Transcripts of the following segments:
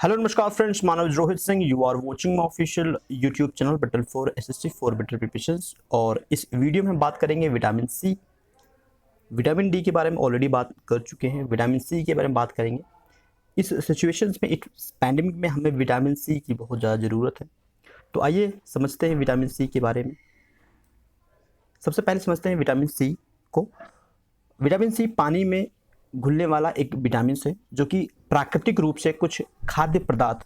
Hello नमस्कार friends, Manav Rohit Singh. You are watching my official YouTube channel battle for SSC for better preparations. और इस video में हम बात करेंगे विटामिन सी। विटामिन डी के बारे में ऑलरेडी बात कर चुके हैं, विटामिन सी के बारे में बात करेंगे। इस सिचुएशंस में, इस पैंडेमिक में हमें विटामिन सी की बहुत ज़्यादा ज़रूरत है। तो आइए समझते हैं विटामिन सी के बारे में। सबसे पहले समझते हैं विटामिन सी को। विटामिन सी पानी में घुलने वाला एक विटामिन है जो कि प्राकृतिक रूप से कुछ खाद्य पदार्थ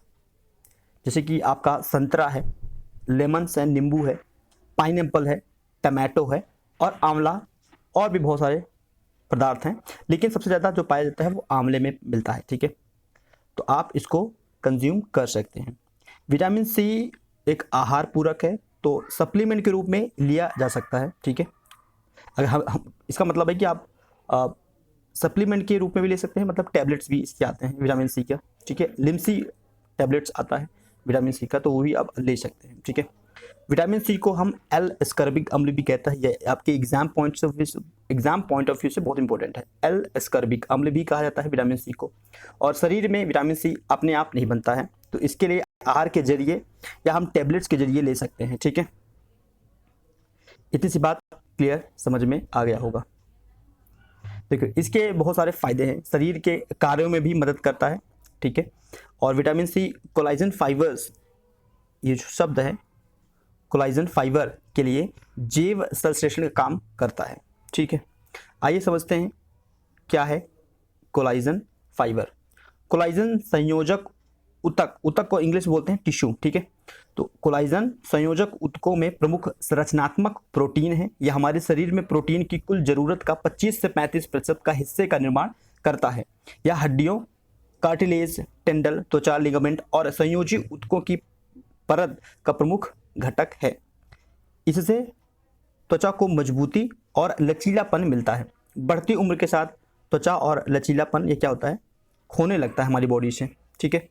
जैसे कि आपका संतरा है, लेमन है, नींबू है, पाइनएप्पल है, टमाटो है और आंवला और भी बहुत सारे पदार्थ हैं, लेकिन सबसे ज़्यादा जो पाया जाता है वो आंवले में मिलता है। ठीक है, तो आप इसको कंज्यूम कर सकते हैं। विटामिन सी एक आहार पूरक है, तो सप्लीमेंट के रूप में लिया जा सकता है। ठीक है, अगर हम इसका मतलब है कि आप सप्लीमेंट के रूप में भी ले सकते हैं, मतलब टैबलेट्स भी इसके आते हैं विटामिन सी का। ठीक है, लिमसी टैबलेट्स आता है विटामिन सी का, तो वो भी आप ले सकते हैं। ठीक है, विटामिन सी को हम एल एस्कर्बिक अम्ल भी कहते हैं। ये आपके एग्जाम पॉइंट ऑफ व्यू से बहुत इंपॉर्टेंट है। एल एस्कर्बिक अम्ल भी कहा जाता है विटामिन सी को। और शरीर में विटामिन सी अपने आप नहीं बनता है, तो इसके लिए आहार के जरिए या हम टैबलेट्स के जरिए ले सकते हैं। ठीक है, इतनी सी बात क्लियर समझ में आ गया होगा। देखिए, इसके बहुत सारे फायदे हैं, शरीर के कार्यों में भी मदद करता है। ठीक है, और विटामिन सी कोलाजन फाइबर्स, ये जो शब्द है कोलाजन फाइबर के लिए जैव संश्लेषण का काम करता है। ठीक है, आइए समझते हैं क्या है कोलाजन फाइबर। कोलाजन संयोजक ऊतक को इंग्लिश बोलते हैं टिश्यू। ठीक है, तो कोलाजन संयोजक ऊतकों में प्रमुख संरचनात्मक प्रोटीन है। यह हमारे शरीर में प्रोटीन की कुल जरूरत का 25 से 35% का हिस्से का निर्माण करता है। यह हड्डियों, कार्टिलेज, टेंडल, त्वचा, लिगामेंट और संयोजी ऊतकों की परत का प्रमुख घटक है। इससे त्वचा को मजबूती और लचीलापन मिलता है। बढ़ती उम्र के साथ त्वचा और लचीलापन ये क्या होता है, खोने लगता है हमारी बॉडी से। ठीक है,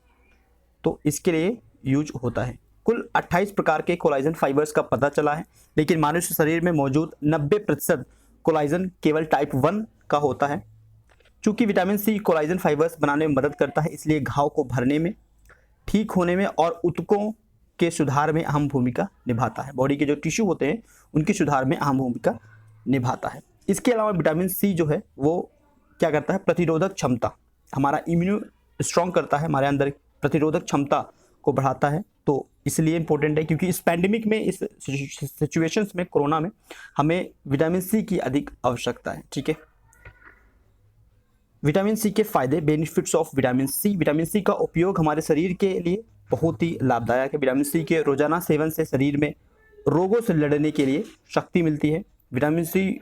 तो इसके लिए यूज होता है। कुल 28 प्रकार के कोलाजन फाइबर्स का पता चला है, लेकिन मनुष्य शरीर में मौजूद 90% कोलाजन केवल टाइप 1 का होता है। चूंकि विटामिन सी कोलाजन फाइबर्स बनाने में मदद करता है, इसलिए घाव को भरने में, ठीक होने में और ऊतकों के सुधार में अहम भूमिका निभाता है। बॉडी के जो टिश्यू होते हैं उनके सुधार में अहम भूमिका निभाता है। इसके अलावा विटामिन सी जो है वो क्या करता है, प्रतिरोधक क्षमता, हमारा इम्यूनो स्ट्रॉन्ग करता है, हमारे अंदर प्रतिरोधक क्षमता को बढ़ाता है। तो इसलिए इंपॉर्टेंट है, क्योंकि इस पैंडेमिक में, इस सिचुएशंस में, कोरोना में हमें विटामिन सी की अधिक आवश्यकता है। ठीक है, विटामिन सी के फायदे, benefits of vitamin C. Vitamin C का उपयोग हमारे शरीर के लिए बहुत ही लाभदायक है। विटामिन सी के रोजाना सेवन से शरीर में रोगों से लड़ने के लिए शक्ति मिलती है। विटामिन सी,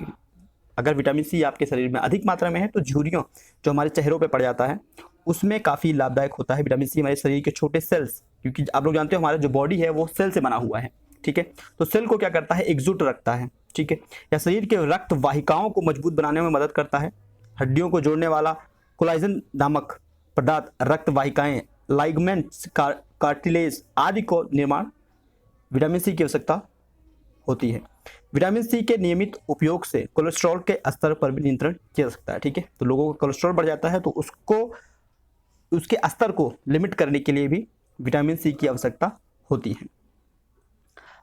अगर विटामिन सी आपके शरीर में अधिक मात्रा में है तो झुर्रियों जो हमारे चेहरों पे पड़ जाता है उसमें काफ़ी लाभदायक होता है। विटामिन सी हमारे शरीर के छोटे सेल्स, क्योंकि आप लोग जानते हो हमारा जो बॉडी है वो सेल से बना हुआ है। ठीक है, तो सेल को क्या करता है, एकजुट रखता है। ठीक है, या शरीर के रक्त वाहिकाओं को मजबूत बनाने में मदद करता है। हड्डियों को जोड़ने वाला कोलाजन नामक पदार्थ रक्त वाहिकाएं, लाइगमेंट्स, कार्टिलेज आदि को निर्माण विटामिन सी की आवश्यकता होती है। विटामिन सी के नियमित उपयोग से कोलेस्ट्रॉल के स्तर पर भी नियंत्रण किया जा सकता है। ठीक है, तो लोगों का कोलेस्ट्रॉल बढ़ जाता है, तो उसके स्तर को लिमिट करने के लिए भी विटामिन सी की आवश्यकता होती है।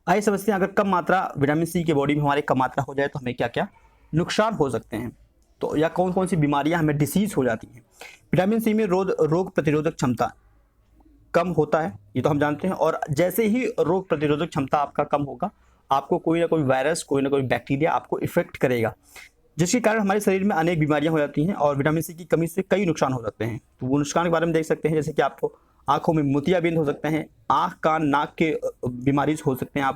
आइए समझते हैं, अगर कम मात्रा विटामिन सी की बॉडी में हमारे कम मात्रा हो जाए तो हमें क्या क्या नुकसान हो सकते हैं, तो या कौन कौन सी बीमारियां हमें डिसीज हो जाती हैं। विटामिन सी में रोग प्रतिरोधक क्षमता कम होता है, ये तो हम जानते हैं। और जैसे ही रोग प्रतिरोधक क्षमता आपका कम होगा, आपको कोई ना कोई वायरस, कोई ना कोई बैक्टीरिया आपको इफेक्ट करेगा, जिसके कारण हमारे शरीर में अनेक बीमारियां हो जाती हैं। और विटामिन सी की कमी से कई नुकसान हो सकते हैं, तो वो नुकसान के बारे में देख सकते हैं। जैसे कि आपको आंखों में मोतियाबिंद हो सकते हैं, आंख, कान, नाक के बीमारी हो सकते हैं,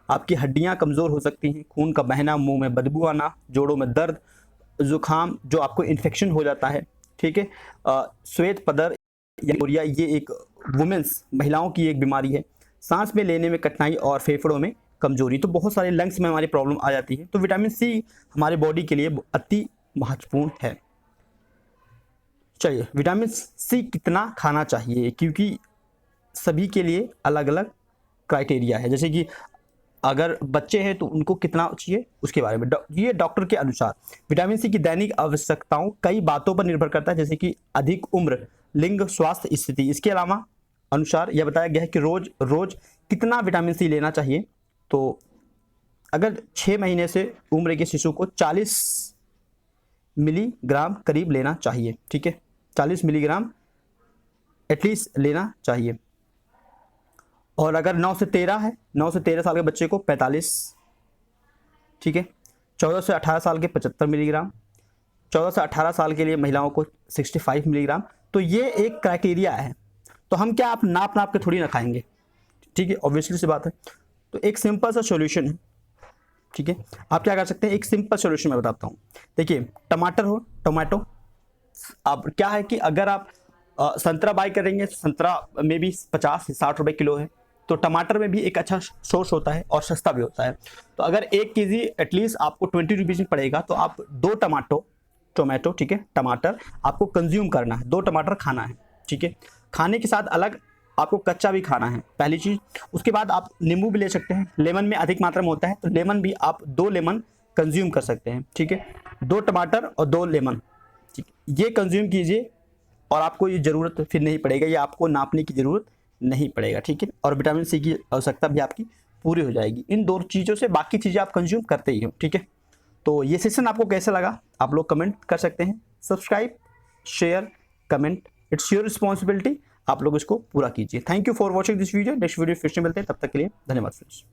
आपकी हड्डियां कमज़ोर हो सकती हैं, खून का बहना, मुंह में बदबू आना, जोड़ों में दर्द, जुकाम, जो आपको इन्फेक्शन हो जाता है। ठीक है, श्वेत पदर या ये एक वुमेन्स, महिलाओं की एक बीमारी है, सांस में लेने में कठिनाई और फेफड़ों में कमजोरी, तो बहुत सारे लंग्स में हमारी प्रॉब्लम आ जाती है। तो विटामिन सी हमारे बॉडी के लिए अति महत्वपूर्ण है। चलिए, विटामिन सी कितना खाना चाहिए, क्योंकि सभी के लिए अलग अलग क्राइटेरिया है। जैसे कि अगर बच्चे हैं तो उनको कितना चाहिए उसके बारे में ये डॉक्टर के अनुसार विटामिन सी की दैनिक आवश्यकताओं कई बातों पर निर्भर करता है, जैसे कि अधिक उम्र, लिंग, स्वास्थ्य स्थिति। इसके अलावा अनुसार यह बताया गया है कि रोज रोज कितना विटामिन सी लेना चाहिए। तो अगर 6 महीने से उम्र के शिशु को 40 मिलीग्राम करीब लेना चाहिए, ठीक है, 40 मिलीग्राम एटलीस्ट लेना चाहिए। और अगर 9 से 13 है, 9 से 13 साल के बच्चे को 45, ठीक है, 14 से 18 साल के 75 मिलीग्राम, 14 से 18 साल के लिए महिलाओं को 65 मिलीग्राम। तो ये एक क्राइटेरिया है। तो हम क्या आप नाप के थोड़ी ना खाएंगे, ठीक है, ऑब्वियसली सी बात है। तो एक सिंपल सा सॉल्यूशन है, ठीक है। आप क्या कर सकते हैं, एक सिंपल सॉल्यूशन मैं बताता हूँ। देखिए टमाटर हो, टोमेटो, अब क्या है कि अगर आप संतरा बाई करेंगे, संतरा में भी 50 से 60 रुपए किलो है, तो टमाटर में भी एक अच्छा सोर्स होता है और सस्ता भी होता है। तो अगर 1 केजी एटलीस्ट आपको 20 रुपीज़ में पड़ेगा, तो आप 2 टोमेटो, ठीक है, टमाटर आपको कंज्यूम करना है, 2 टमाटर खाना है, ठीक है। खाने के साथ अलग आपको कच्चा भी खाना है, पहली चीज़। उसके बाद आप नींबू भी ले सकते हैं, लेमन में अधिक मात्रा में होता है, तो लेमन भी आप 2 लेमन कंज्यूम कर सकते हैं, ठीक है। 2 टमाटर और 2 लेमन, ठीक, ये कंज्यूम कीजिए और आपको ये ज़रूरत फिर नहीं पड़ेगा, ये आपको नापने की ज़रूरत नहीं पड़ेगा, ठीक है। और विटामिन सी की आवश्यकता भी आपकी पूरी हो जाएगी इन 2 चीज़ों से, बाकी चीज़ें आप कंज्यूम करते ही हो, ठीक है। तो ये सेशन आपको कैसा लगा आप लोग कमेंट कर सकते हैं। Subscribe, share, comment, it's your responsibility, आप लोग इसको पूरा कीजिए। Thank you for watching this video. Next video फिर से मिलते हैं, तब तक के लिए धन्यवाद फ्रेंड्स।